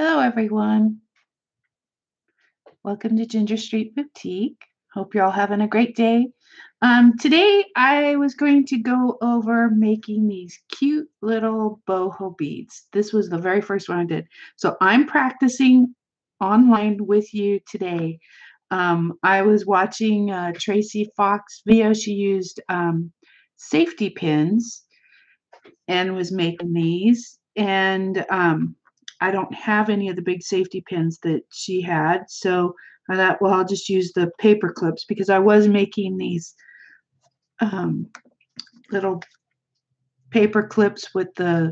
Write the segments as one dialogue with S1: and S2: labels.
S1: Hello, everyone. Welcome to Ginger Street Boutique. Hope you're all having a great day. Today, I was going to go over making these cute little boho beads. This was the very first one I did. So I'm practicing online with you today. I was watching Tracy Fox video. She used safety pins and was making these. And I don't have any of the big safety pins that she had. So I thought, well, I'll just use the paper clips because I was making these little paper clips with the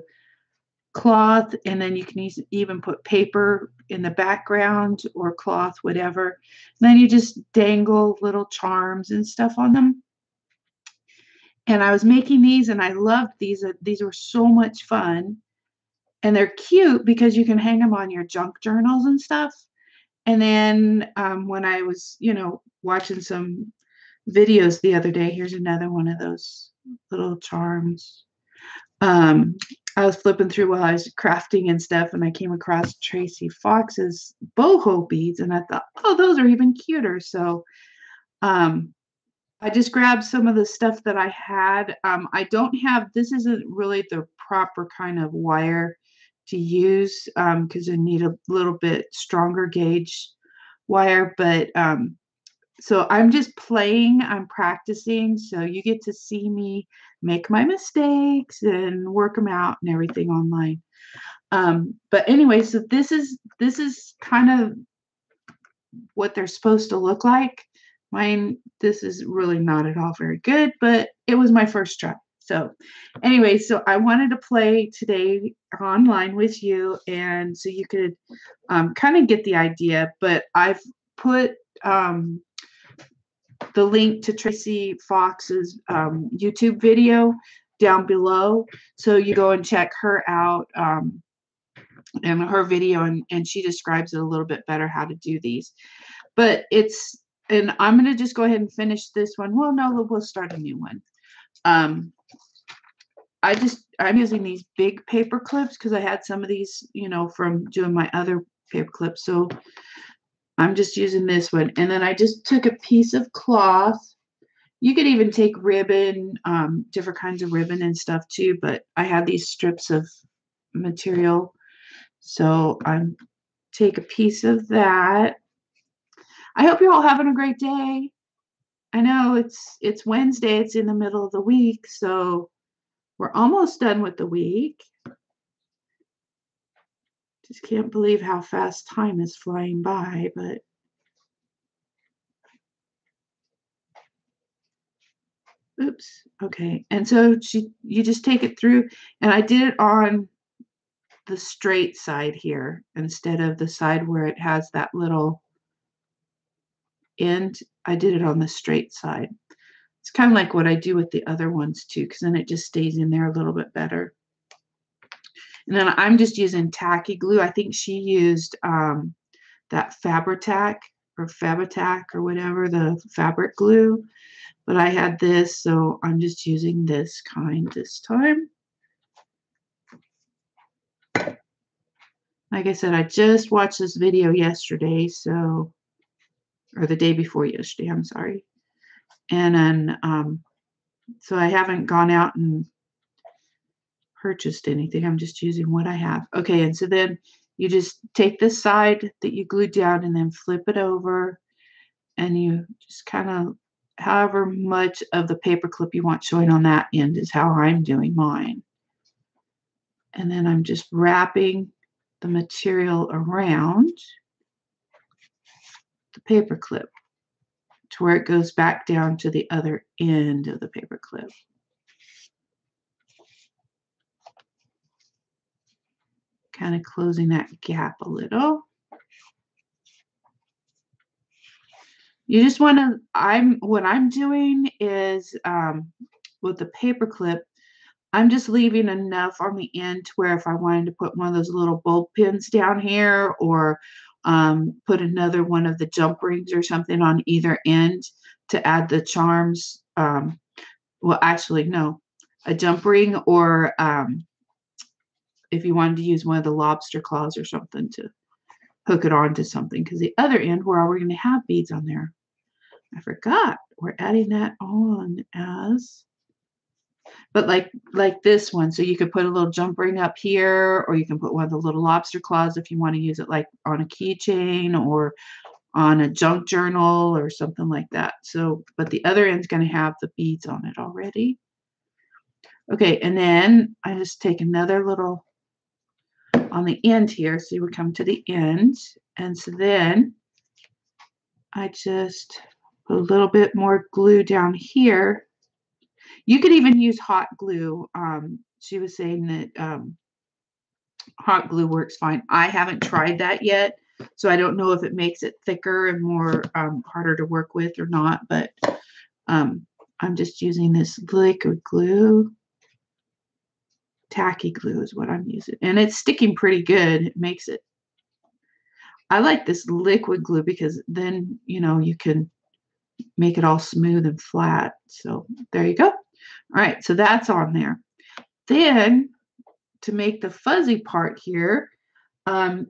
S1: cloth, and then you can even put paper in the background or cloth, whatever. And then you just dangle little charms and stuff on them. And I was making these, and I loved these. These were so much fun. And they're cute because you can hang them on your junk journals and stuff. And then when I was, watching some videos the other day, here's another one of those little charms. I was flipping through while I was crafting and stuff, and I came across Tracy Fox's boho beads, and I thought, oh, those are even cuter. So I just grabbed some of the stuff that I had. I don't have, this isn't really the proper kind of wire to use because I need a little bit stronger gauge wire. But so I'm just playing, I'm practicing. So you get to see me make my mistakes and work them out and everything online. But anyway, so this is kind of what they're supposed to look like. This is really not at all very good, but it was my first try. So anyway, so I wanted to play today online with you, and so you could kind of get the idea. But I've put the link to Tracy Fox's YouTube video down below, so you go and check her out and her video, and she describes it a little bit better how to do these. But and I'm going to just go ahead and finish this one. Well, no, we'll start a new one. I'm using these big paper clips because I had some of these, from doing my other paper clips. So I'm just using this one. And then I just took a piece of cloth. You could even take ribbon, different kinds of ribbon and stuff too. But I had these strips of material. So I'm take a piece of that. I hope you're all having a great day. I know it's Wednesday, it's in the middle of the week, so we're almost done with the week. Just can't believe how fast time is flying by, but oops, okay. And so you just take it through, and I did it on the straight side here instead of the side where it has that little end. I did it on the straight side. It's kind of like what I do with the other ones too, because then it just stays in there a little bit better. And then I'm just using tacky glue. I think she used that Fabri-Tac or whatever, the fabric glue. But I had this, so I'm just using this kind this time. Like I said, I just watched this video yesterday, or the day before yesterday, I'm sorry. And then, so I haven't gone out and purchased anything. I'm just using what I have. Okay, and so then you just take this side that you glued down and then flip it over, and you just kind of, however much of the paper clip you want showing on that end is how I'm doing mine. And then I'm just wrapping the material around the paper clip to where it goes back down to the other end of the paper clip. Kind of closing that gap a little. You just want to, what I'm doing is with the paper clip, I'm just leaving enough on the end to where if I wanted to put one of those little bulb pins down here, or put another one of the jump rings or something on either end to add the charms. Well, actually, no, a jump ring, or if you wanted to use one of the lobster claws or something to hook it onto something, because the other end, we're already going to have beads on there. I forgot. We're adding that on as, but like this one. So you could put a little jump ring up here, or you can put one of the little lobster claws if you want to use it like on a keychain or on a junk journal or something like that. So, but the other end's going to have the beads on it already. Okay, and then I just take another little on the end here. So we come to the end, and so then I just put a little bit more glue down here. You could even use hot glue. She was saying that hot glue works fine. I haven't tried that yet, so I don't know if it makes it thicker and more harder to work with or not, but I'm just using this liquid glue. Tacky glue is what I'm using, and it's sticking pretty good. It makes it, I like this liquid glue because then, you know, you can make it all smooth and flat. So there you go. All right, so that's on there. Then to make the fuzzy part here,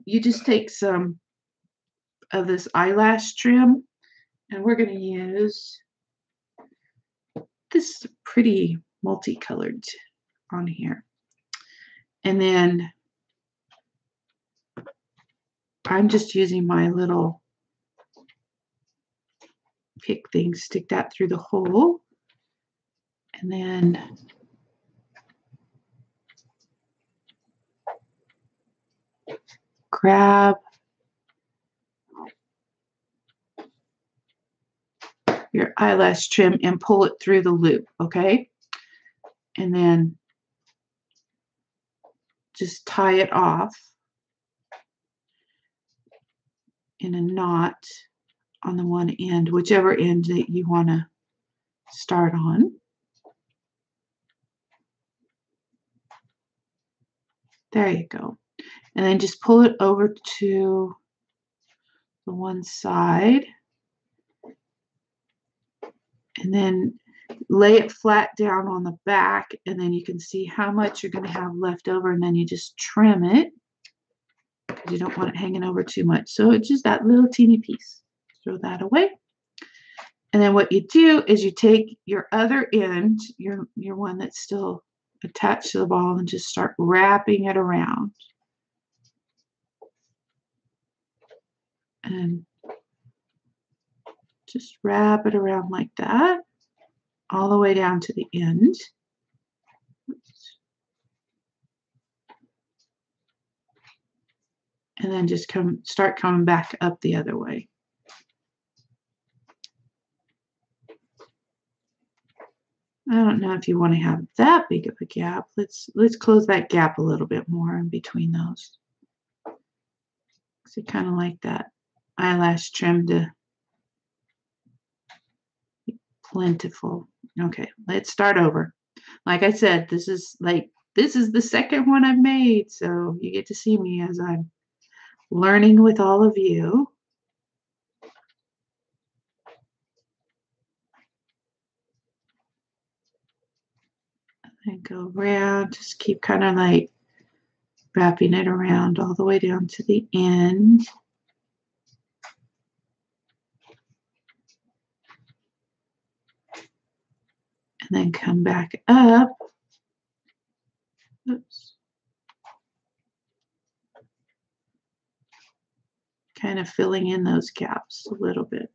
S1: you just take some of this eyelash trim, and we're going to use this pretty multicolored on here. And then I'm just using my little pick thing, stick that through the hole, and then grab your eyelash trim and pull it through the loop, okay? And then just tie it off in a knot on the one end, whichever end that you want to start on. There you go. And then just pull it over to the one side. And then lay it flat down on the back, and then you can see how much you're going to have left over, and then you just trim it because you don't want it hanging over too much. So it's just that little teeny piece. Throw that away. And then what you do is you take your other end, your one that's still attached to the ball, and just start wrapping it around. And just wrap it around like that, all the way down to the end. And then just start coming back up the other way. I don't know if you want to have that big of a gap. Let's close that gap a little bit more in between those. So kind of like that eyelash trim to be plentiful. Okay, let's start over. Like I said, this is the second one I've made, so you get to see me as I'm learning with all of you. And go around, just keep kind of like wrapping it around all the way down to the end. And then come back up. Oops. Kind of filling in those gaps a little bit.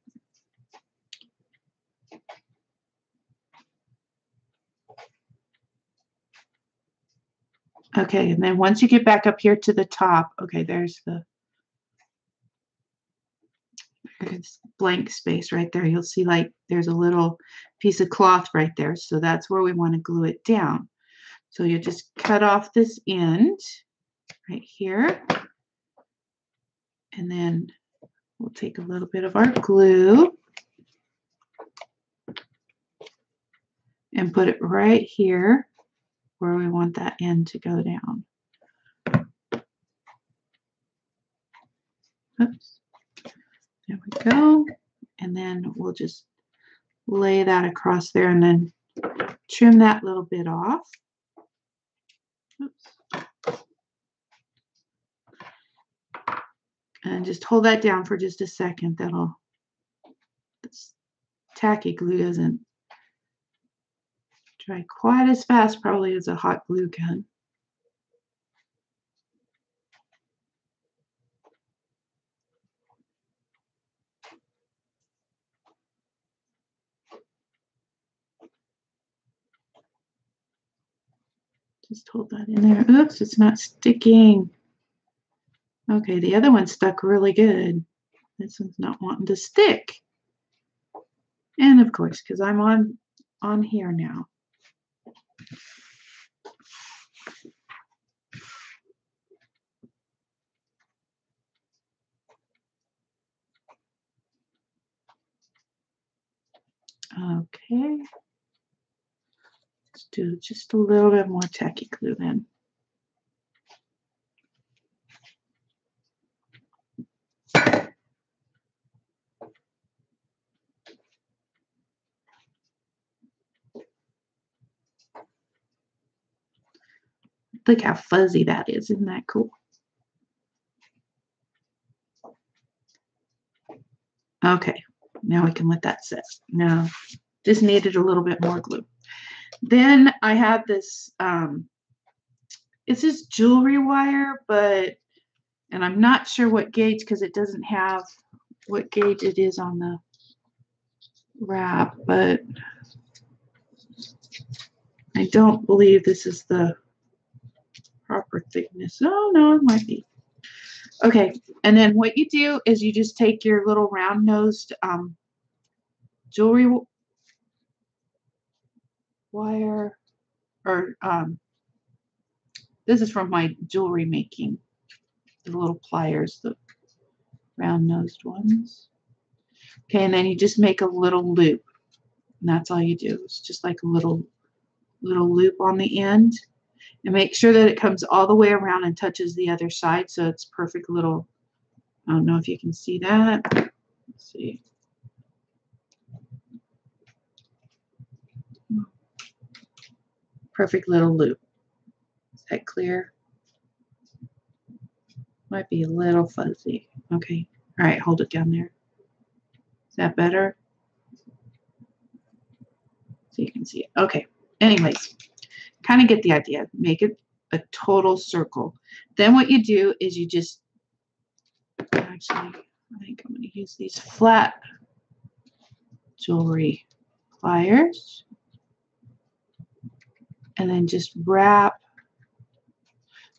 S1: Okay, and then once you get back up here to the top, okay, there's blank space right there. You'll see like there's a little piece of cloth right there. So that's where we want to glue it down. So you just cut off this end right here. And then we'll take a little bit of our glue and put it right here where we want that end to go down. Oops. There we go. And then we'll just lay that across there and then trim that little bit off. Oops. And just hold that down for just a second. This tacky glue doesn't dry quite as fast probably as a hot glue gun. Just hold that in there. Oops, it's not sticking. Okay, the other one stuck really good. This one's not wanting to stick. And of course, because I'm on here now. Okay. Let's do just a little bit more tacky glue then. Look how fuzzy that is. Isn't that cool? Okay, now we can let that sit. Now, just needed a little bit more glue. Then I have this, it's this jewelry wire, and I'm not sure what gauge because it doesn't have what gauge it is on the wrap, but I don't believe this is the proper thickness. Oh, no, it might be. Okay, and then what you do is you just take your little round-nosed jewelry wire, or this is from my jewelry making, the little pliers, the round-nosed ones. Okay, and then you just make a little loop, and that's all you do. It's just like a little loop on the end, and make sure that it comes all the way around and touches the other side, so it's perfect little. I don't know if you can see that. Let's see. Perfect little loop. Is that clear? Might be a little fuzzy. Okay. All right, hold it down there. Is that better? So you can see it. Okay. Anyways, kind of get the idea. Make it a total circle. Then what you do is you just, actually, I think I'm going to use these flat jewelry pliers. And then just wrap.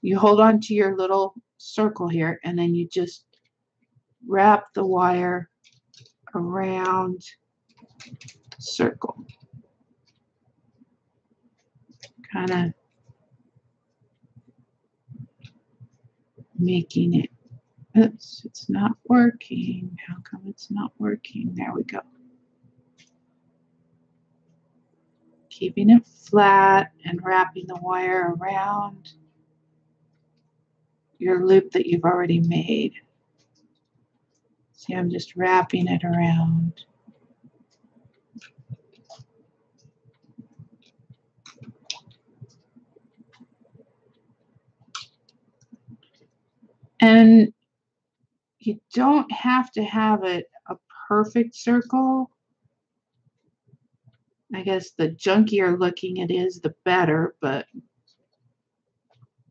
S1: You hold on to your little circle here, and then you just wrap the wire around the circle. Kind of making it. Oops, it's not working. How come it's not working? There we go. Keeping it flat and wrapping the wire around your loop that you've already made. See, I'm just wrapping it around. And you don't have to have it a perfect circle. I guess the junkier looking it is, the better, but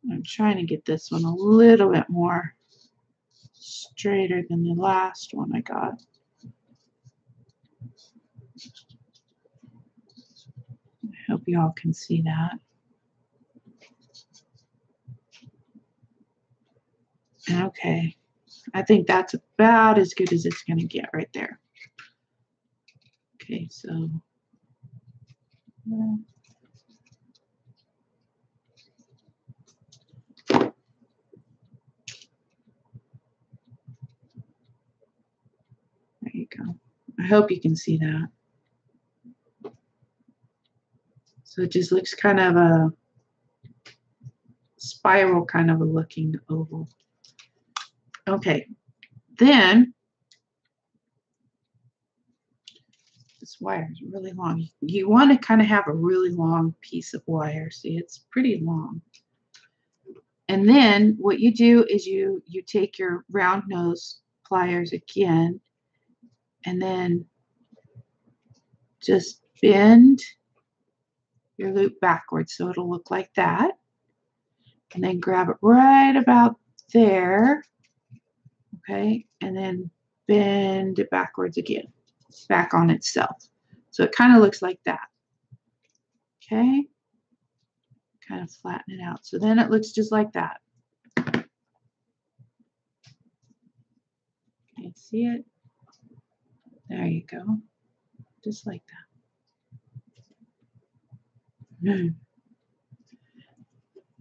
S1: I'm trying to get this one a little bit more straighter than the last one I got. I hope you all can see that. Okay, I think that's about as good as it's going to get right there. Okay, so there you go. I hope you can see that. So it just looks kind of a spiral kind of a looking oval. Okay, then this wire is really long. You want to kind of have a really long piece of wire. See, it's pretty long. And then what you do is you take your round nose pliers again, and then just bend your loop backwards so it'll look like that. And then grab it right about there, okay? And then bend it backwards again, back on itself. So it kind of looks like that, okay? Kind of flatten it out. So then it looks just like that. Can you see it? There you go. Just like that.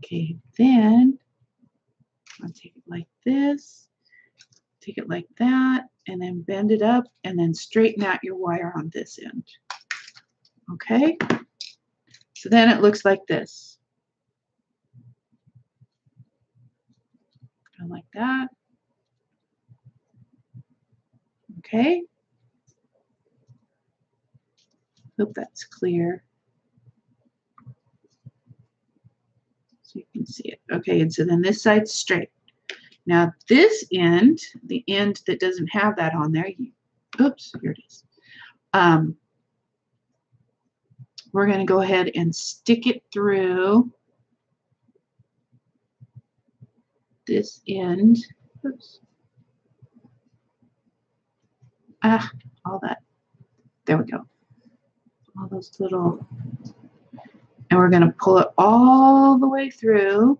S1: Okay, then I'll take it like this, take it like that, and then bend it up, and then straighten out your wire on this end. Okay? So then it looks like this. Kind of like that. Okay? Hope that's clear. So you can see it. Okay, and so then this side's straight. Now this end, the end that doesn't have that on there, oops, here it is. We're going to go ahead and stick it through this end. Oops. All that. There we go. All those little, and we're going to pull it all the way through.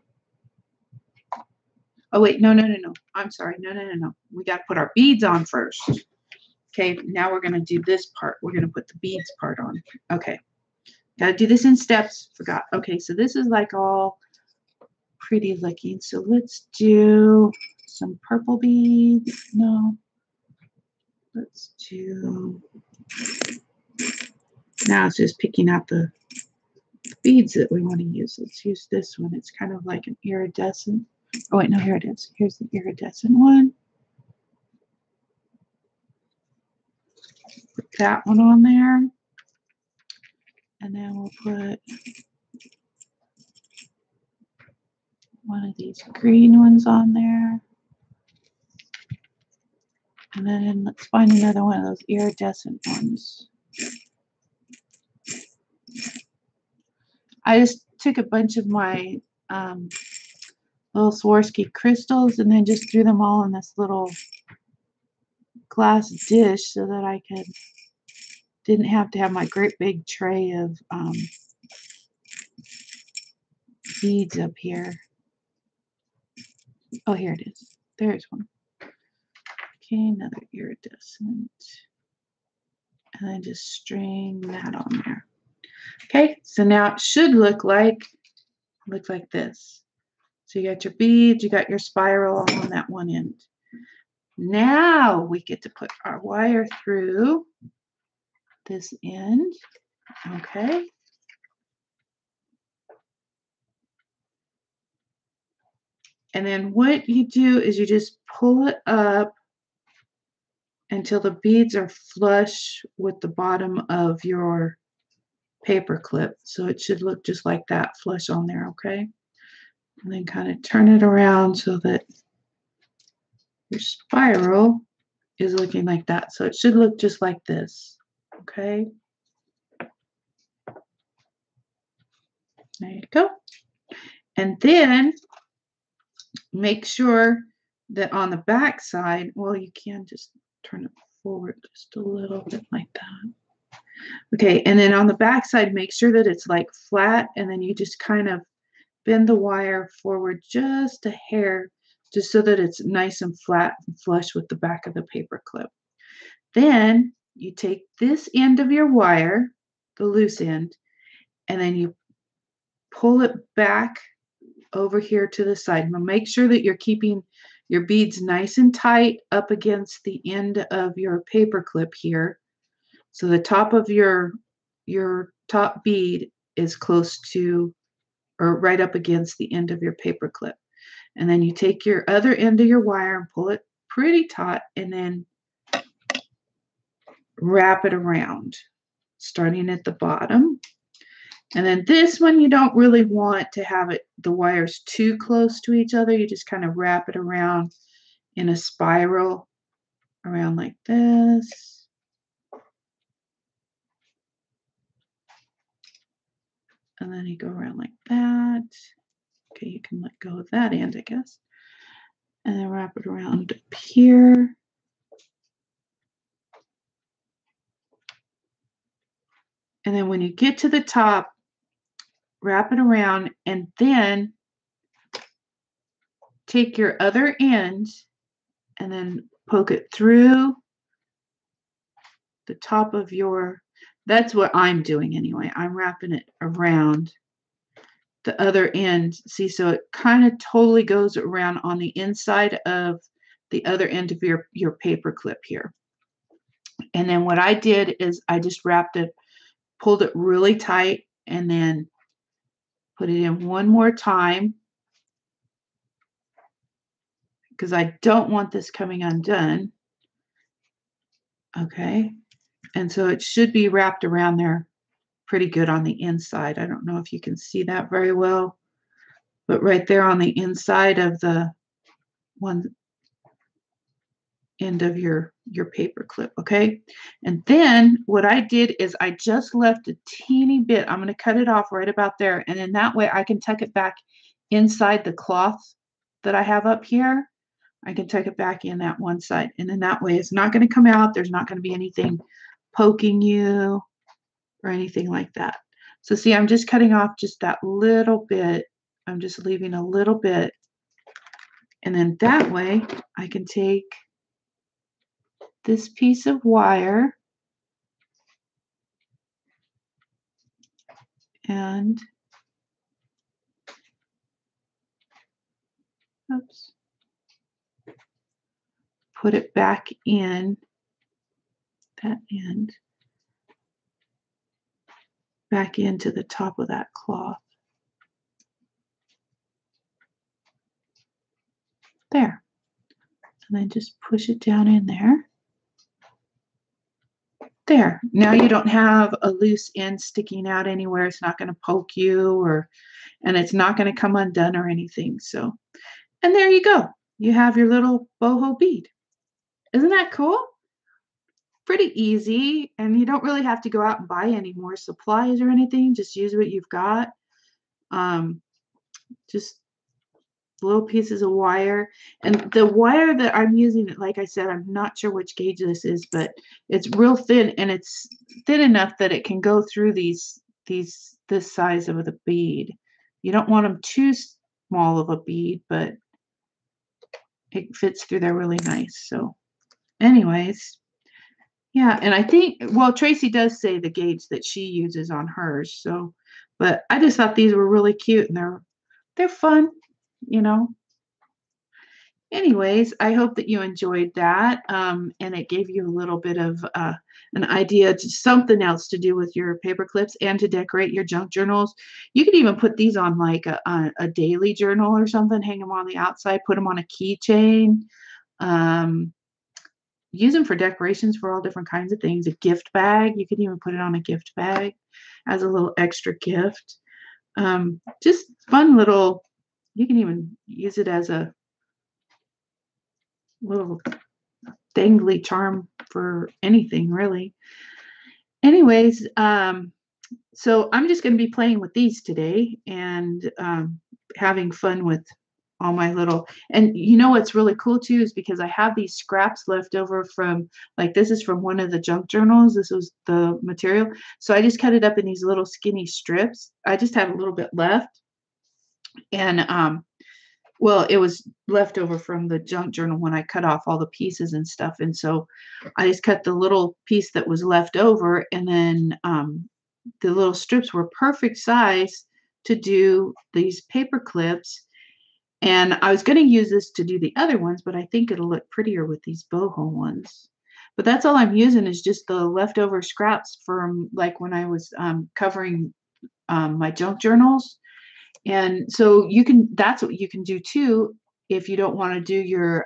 S1: Oh, wait, no. I'm sorry. No. We got to put our beads on first. Okay, now we're going to do this part. We're going to put the beads part on. Okay, got to do this in steps. Forgot. Okay, so this is like all pretty looking. So let's do some purple beads. No. Let's do, now it's just picking out the beads that we want to use. Let's use this one. It's kind of like an iridescent. Oh, wait, no, here it is. Here's the iridescent one. Put that one on there. And then we'll put one of these green ones on there. And then let's find another one of those iridescent ones. I just took a bunch of my little Swarovski crystals and then just threw them all in this little glass dish so that I didn't have to have my great big tray of beads up here. Oh, here it is. There's one. Okay, another iridescent. And then just string that on there. Okay, so now it should look like this. So you got your beads, you got your spiral on that one end. Now we get to put our wire through this end. Okay. And then what you do is you just pull it up until the beads are flush with the bottom of your paper clip. So it should look just like that, flush on there, okay? And then kind of turn it around so that your spiral is looking like that. So it should look just like this, okay? There you go. And then make sure that on the back side, well, you can just turn it forward just a little bit like that. Okay, and then on the back side, make sure that it's like flat, and then you just kind of bend the wire forward just a hair, just so that it's nice and flat and flush with the back of the paper clip. Then you take this end of your wire, the loose end, and then you pull it back over here to the side. Now make sure that you're keeping your beads nice and tight up against the end of your paper clip here. So the top of your top bead is close to, or right up against the end of your paper clip. And then you take your other end of your wire and pull it pretty taut, and then wrap it around, starting at the bottom. And then this one, you don't really want to have the wires too close to each other. You just kind of wrap it around in a spiral around like this. And then you go around like that. Okay, you can let go of that end, I guess. And then wrap it around up here. And then when you get to the top, wrap it around and then take your other end and then poke it through the top of your, that's what I'm doing anyway. I'm wrapping it around the other end. See, so it kind of totally goes around on the inside of the other end of your paper clip here. And then what I did is I just wrapped it, pulled it really tight, and then put it in one more time because I don't want this coming undone. Okay. And so it should be wrapped around there pretty good on the inside. I don't know if you can see that very well, but right there on the inside of the one end of your paper clip. Okay. And then what I did is I just left a teeny bit. I'm going to cut it off right about there. And then that way I can tuck it back inside the cloth that I have up here. I can tuck it back in that one side. And then that way it's not going to come out. There's not going to be anything poking you or anything like that. So see, I'm just cutting off just that little bit. I'm just leaving a little bit. And then that way I can take this piece of wire and oops, put it back in that end, back into the top of that cloth. There. And then just push it down in there. There. Now you don't have a loose end sticking out anywhere. It's not going to poke you and it's not going to come undone or anything. So, and there you go. You have your little boho bead. Isn't that cool? Pretty easy, and you don't really have to go out and buy any more supplies or anything. Just use what you've got. Just little pieces of wire, and the wire that I'm using, like I said, I'm not sure which gauge this is, but it's real thin, and it's thin enough that it can go through this size of the bead. You don't want them too small of a bead, but it fits through there really nice. So anyways, yeah, and I think, well, Tracy does say the gauge that she uses on hers. So, but I just thought these were really cute, and they're fun, you know. Anyways, I hope that you enjoyed that, and it gave you a little bit of an idea to something else to do with your paper clips and to decorate your junk journals. You could even put these on like a daily journal or something, hang them on the outside, put them on a keychain. Use them for decorations for all different kinds of things. A gift bag, you can even put it on a gift bag as a little extra gift. Just fun little, you can even use it as a little dangly charm for anything, really. Anyways, so I'm just going to be playing with these today and having fun with all my little, and you know what's really cool too is because I have these scraps left over from, like, this is from one of the junk journals. This was the material. So I just cut it up in these little skinny strips. I just had a little bit left. And well, it was left over from the junk journal when I cut off all the pieces and stuff. And so I just cut the little piece that was left over, and then the little strips were perfect size to do these paper clips. And I was going to use this to do the other ones, but I think it'll look prettier with these boho ones. But that's all I'm using is just the leftover scraps from like when I was covering my junk journals. And so you can, that's what you can do too if you don't want to do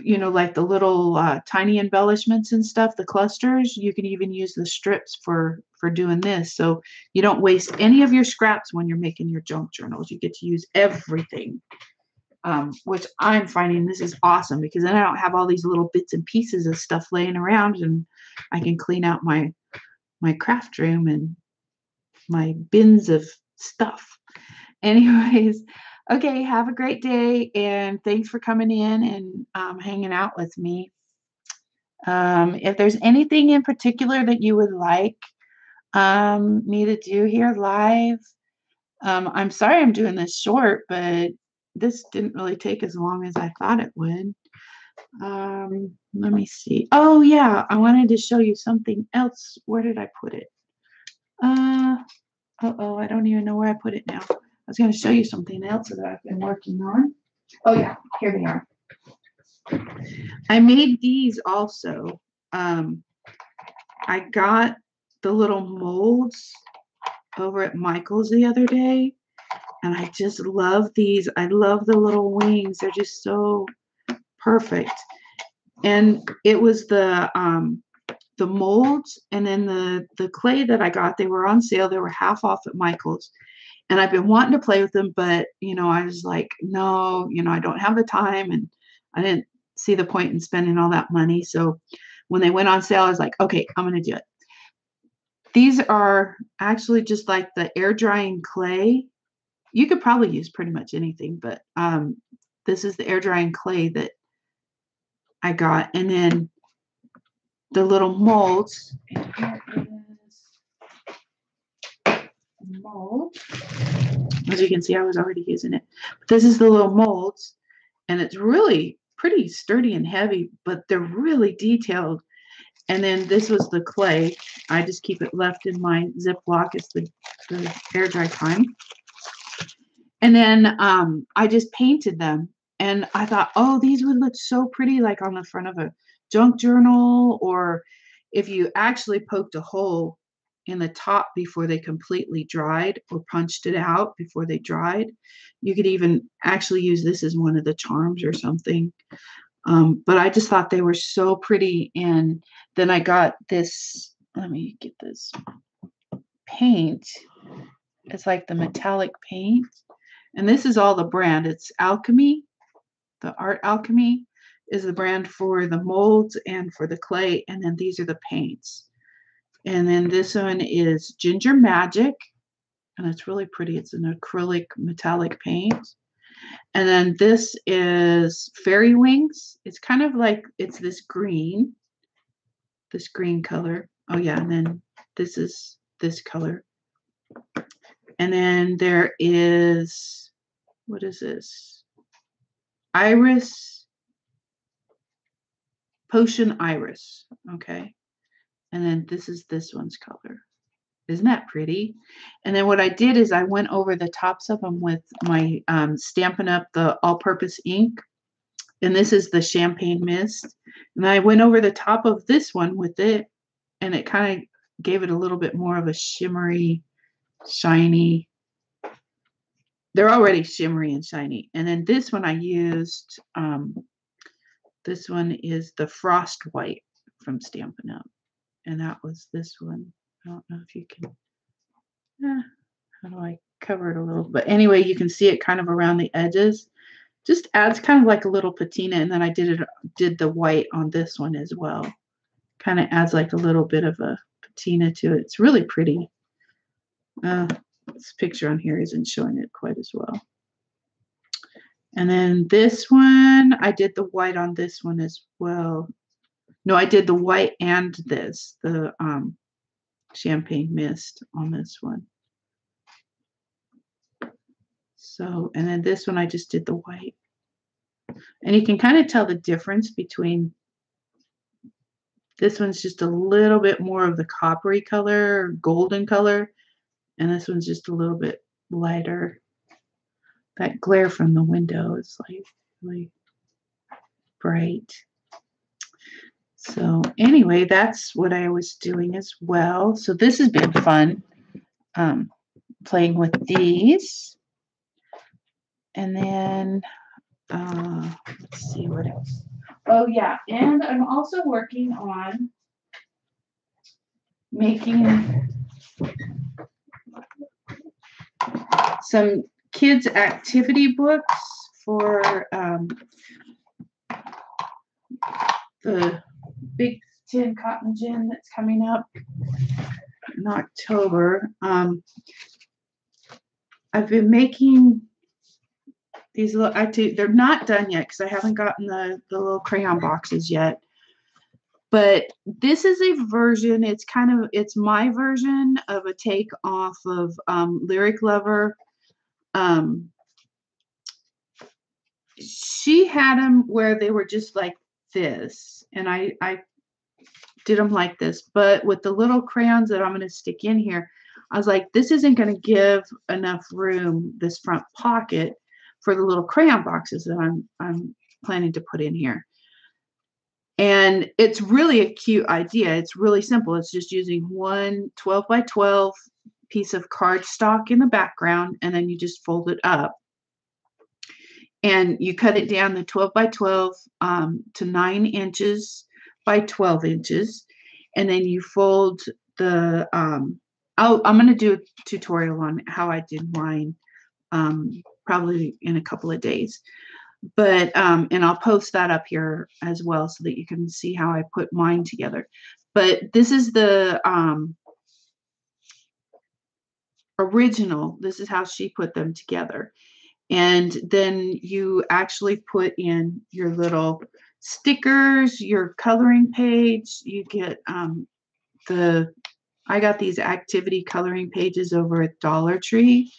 S1: you know, like the little tiny embellishments and stuff, the clusters. You can even use the strips for doing this. So you don't waste any of your scraps when you're making your junk journals. You get to use everything, which I'm finding this is awesome because then I don't have all these little bits and pieces of stuff laying around, and I can clean out my craft room and my bins of stuff. Anyways, okay, have a great day, and thanks for coming in and hanging out with me. If there's anything in particular that you would like me to do here live, I'm sorry I'm doing this short, but this didn't really take as long as I thought it would. Let me see. Oh, yeah, I wanted to show you something else. Where did I put it? Uh-oh, I don't even know where I put it now. I was going to show you something else that I've been working on. Oh, yeah, here they are. I made these also. I got the little molds over at Michael's the other day, and I just love these. I love the little wings. They're just so perfect. And it was the molds and then the clay that I got. They were on sale. They were half off at Michael's. And I've been wanting to play with them, but, you know, I was like, no, you know, I don't have the time, and I didn't see the point in spending all that money. So when they went on sale, I was like, okay, I'm going to do it. These are actually just like the air drying clay. You could probably use pretty much anything, but this is the air drying clay that I got. And then the little molds. And here is the mold. As you can see, I was already using it. But this is the little molds, and it's really pretty sturdy and heavy, but they're really detailed. And then this was the clay. I just keep it left in my Ziploc. It's the air dry kind. And then I just painted them. And I thought, oh, these would look so pretty like on the front of a junk journal, or if you actually poked a hole in the top before they completely dried, or punched it out before they dried. You could even actually use this as one of the charms or something. But I just thought they were so pretty. And then I got this, let me get this paint. It's like the metallic paint. And this is all the brand. It's Alchemy. The Art Alchemy is the brand for the molds and for the clay. And then these are the paints. And then this one is Ginger Magic. And it's really pretty. It's an acrylic metallic paint. And then this is Fairy Wings. It's kind of like, it's this green color. Oh yeah, and then this is this color. And then there is, what is this? Iris, Potion Iris. Okay. And then this is this one's color. Isn't that pretty? And then what I did is I went over the tops of them with my Stampin' Up! The all-purpose ink. And this is the Champagne Mist. And I went over the top of this one with it, and it kind of gave it a little bit more of a shimmery, shiny. They're already shimmery and shiny. And then this one I used, this one is the Frost White from Stampin' Up! And that was this one. I don't know if you can, how do I cover it a little? But anyway, you can see it kind of around the edges. Just adds kind of like a little patina. And then I did the white on this one as well. Kind of adds like a little bit of a patina to it. It's really pretty. This picture on here isn't showing it quite as well. And then this one, I did the white on this one as well. No, I did the white and this, the Champagne Mist on this one. So, and then this one I just did the white. And you can kind of tell the difference between, this one's just a little bit more of the coppery color, golden color, and this one's just a little bit lighter. That glare from the window is like really bright. So anyway, that's what I was doing as well. So this has been fun, playing with these. And then, let's see what else. Oh yeah, and I'm also working on making some kids activity books for the Big Ten Cotton Gin that's coming up in October. I've been making these little, they're not done yet because I haven't gotten the little crayon boxes yet. But this is a version, it's my version of a take off of Lyric Lover. She had them where they were just like this, and I did them like this, but with the little crayons that I'm going to stick in here, I was like, this isn't going to give enough room, this front pocket, for the little crayon boxes that I'm planning to put in here. And it's really a cute idea. It's really simple. It's just using one 12 by 12 piece of cardstock in the background, and then you just fold it up. And you cut it down to 12 by 12 to 9 inches by 12 inches. And then you fold the, I'm going to do a tutorial on how I did mine probably in a couple of days. But, and I'll post that up here as well so that you can see how I put mine together. But this is the original. This is how she put them together. And then you actually put in your little stickers, your coloring page. You get I got these activity coloring pages over at Dollar Tree.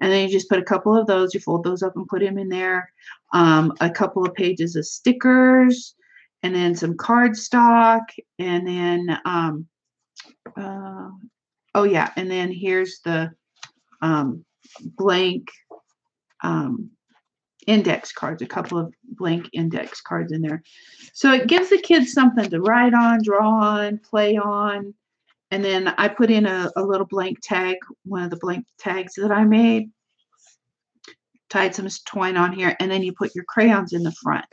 S1: And then you just put a couple of those, you fold those up and put them in there. A couple of pages of stickers, and then some cardstock, and then, oh yeah, and then here's the blank index cards, a couple of blank index cards in there. So it gives the kids something to write on, draw on, play on. And then I put in a little blank tag, one of the blank tags that I made, tied some twine on here, and then you put your crayons in the front.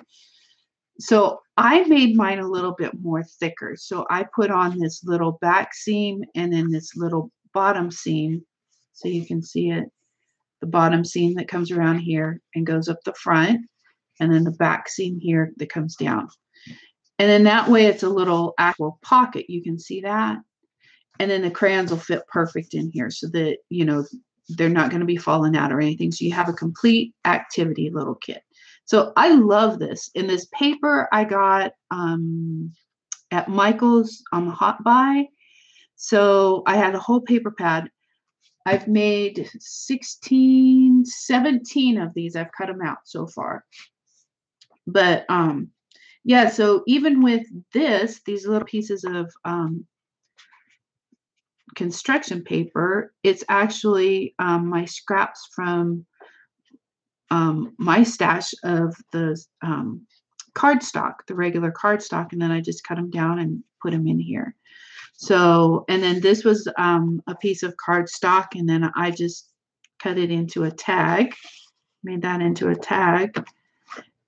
S1: So I made mine a little bit more thicker. So I put on this little back seam and then this little bottom seam, so you can see it. The bottom seam that comes around here and goes up the front, and then the back seam here that comes down. And then that way it's a little actual pocket. You can see that. And then the crayons will fit perfect in here so that, you know, they're not going to be falling out or anything. So you have a complete activity little kit. So I love this. In this paper I got at Michael's on the Hot Buy. So I had a whole paper pad. I've made 16, 17 of these. I've cut them out so far. But yeah, so even with this, these little pieces of construction paper, it's actually my scraps from my stash of the cardstock, the regular cardstock, and then I just cut them down and put them in here. So, and then this was a piece of cardstock, and then I just cut it into a tag, made that into a tag,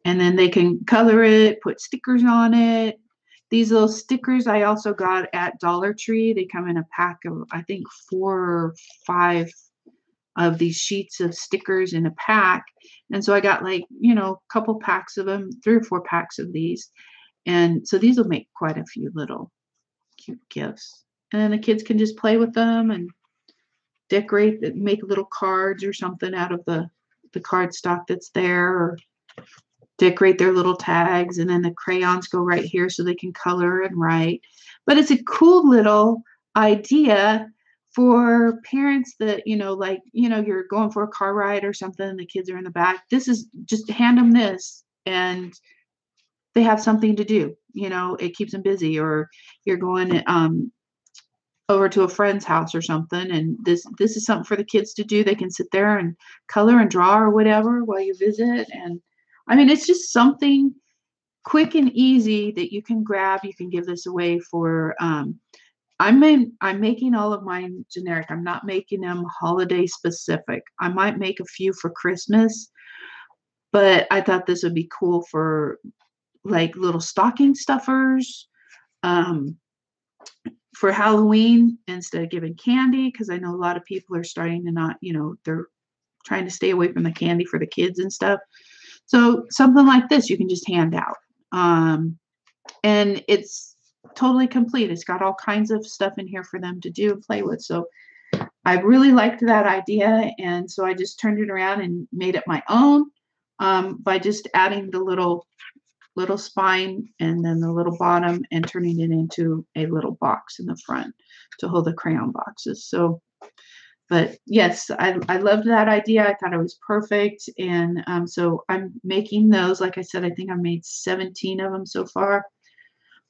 S1: and then they can color it, put stickers on it. These little stickers I also got at Dollar Tree. They come in a pack of, I think, 4 or 5 of these sheets of stickers in a pack. And so I got, like, you know, a couple packs of them, 3 or 4 packs of these. And so these will make quite a few little cute gifts. And then the kids can just play with them and decorate, make little cards or something out of the cardstock that's there, or decorate their little tags, and then the crayons go right here so they can color and write. But it's a cool little idea for parents that, you know, like, you know, you're going for a car ride or something and the kids are in the back. This is just hand them this and they have something to do. You know, it keeps them busy. Or you're going over to a friend's house or something, and this is something for the kids to do. They can sit there and color and draw or whatever while you visit. And I mean, it's just something quick and easy that you can grab. You can give this away for, I'm making all of mine generic. I'm not making them holiday specific. I might make a few for Christmas, but I thought this would be cool for like little stocking stuffers for Halloween instead of giving candy, because I know a lot of people are starting to not, they're trying to stay away from the candy for the kids and stuff. So something like this you can just hand out. And it's totally complete. It's got all kinds of stuff in here for them to do and play with. So I really liked that idea. And so I just turned it around and made it my own by just adding the little spine and then the little bottom and turning it into a little box in the front to hold the crayon boxes. So, but yes, I loved that idea. I thought it was perfect. And so I'm making those. Like I said, I think I've made 17 of them so far.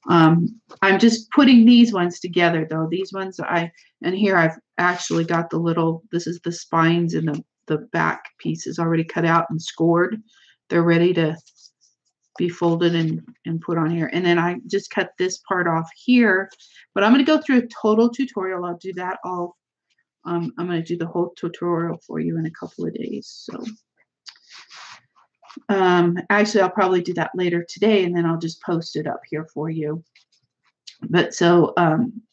S1: I'm just putting these ones together though. These ones and here I've actually got this is the spines and the back pieces already cut out and scored. They're ready to be folded and put on here. And then I just cut this part off here, but I'm going to go through a total tutorial. I'll do that all. I'm going to do the whole tutorial for you in a couple of days. So actually I'll probably do that later today, and then I'll just post it up here for you. But so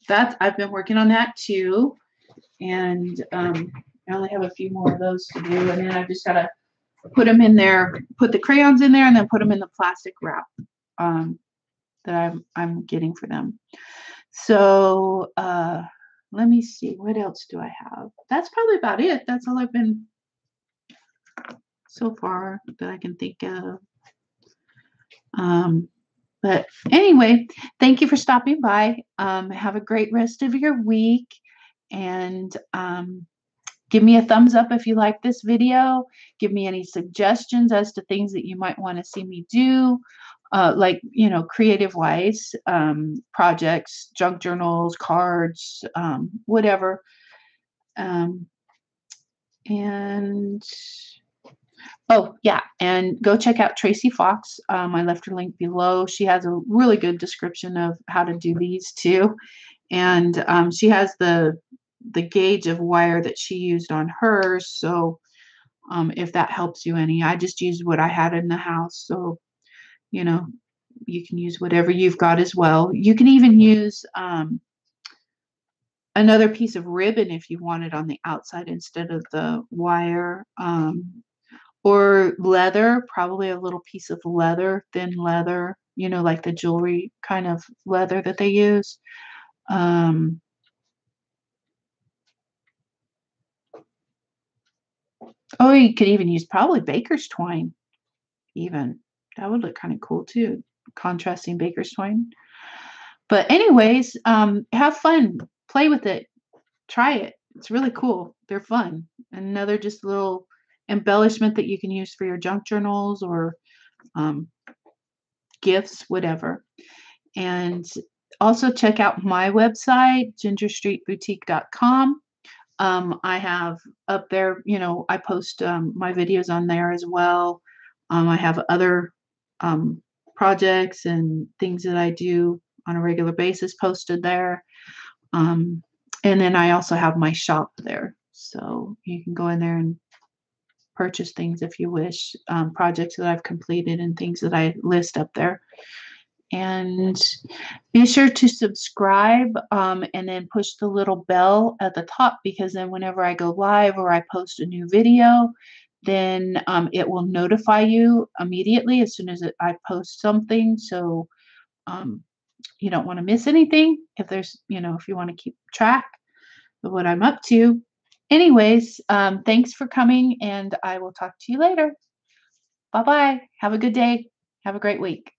S1: I've been working on that too. And I only have a few more of those to do. And then I've just got to put them in there, put the crayons in there, and then put them in the plastic wrap that I'm getting for them. So let me see, what else do I have? That's probably about it. That's all I've been so far that I can think of. But anyway, thank you for stopping by. Have a great rest of your week, and give me a thumbs up if you like this video. Give me any suggestions as to things that you might want to see me do, like, creative wise, projects, junk journals, cards, whatever. And oh, yeah, and go check out Tracy Fox. I left her link below. She has a really good description of how to do these too. And she has the gauge of wire that she used on hers. So if that helps you any, I just used what I had in the house. So, you can use whatever you've got as well. You can even use another piece of ribbon if you want it on the outside instead of the wire. Or leather, probably a little piece of leather, thin leather, like the jewelry kind of leather that they use. Oh, you could even use probably baker's twine even. That would look kind of cool too, contrasting baker's twine. But anyways, have fun. Play with it. Try it. It's really cool. They're fun. Another just little embellishment that you can use for your junk journals or gifts, whatever. And also check out my website, gingerstreetboutique.com. I have up there, I post my videos on there as well. I have other projects and things that I do on a regular basis posted there. And then I also have my shop there. So you can go in there and purchase things if you wish, projects that I've completed and things that I list up there. And be sure to subscribe and then push the little bell at the top, because then whenever I go live or I post a new video, then it will notify you immediately as soon as I post something. So you don't want to miss anything if there's, if you want to keep track of what I'm up to. Anyways, thanks for coming, and I will talk to you later. Bye-bye. Have a good day. Have a great week.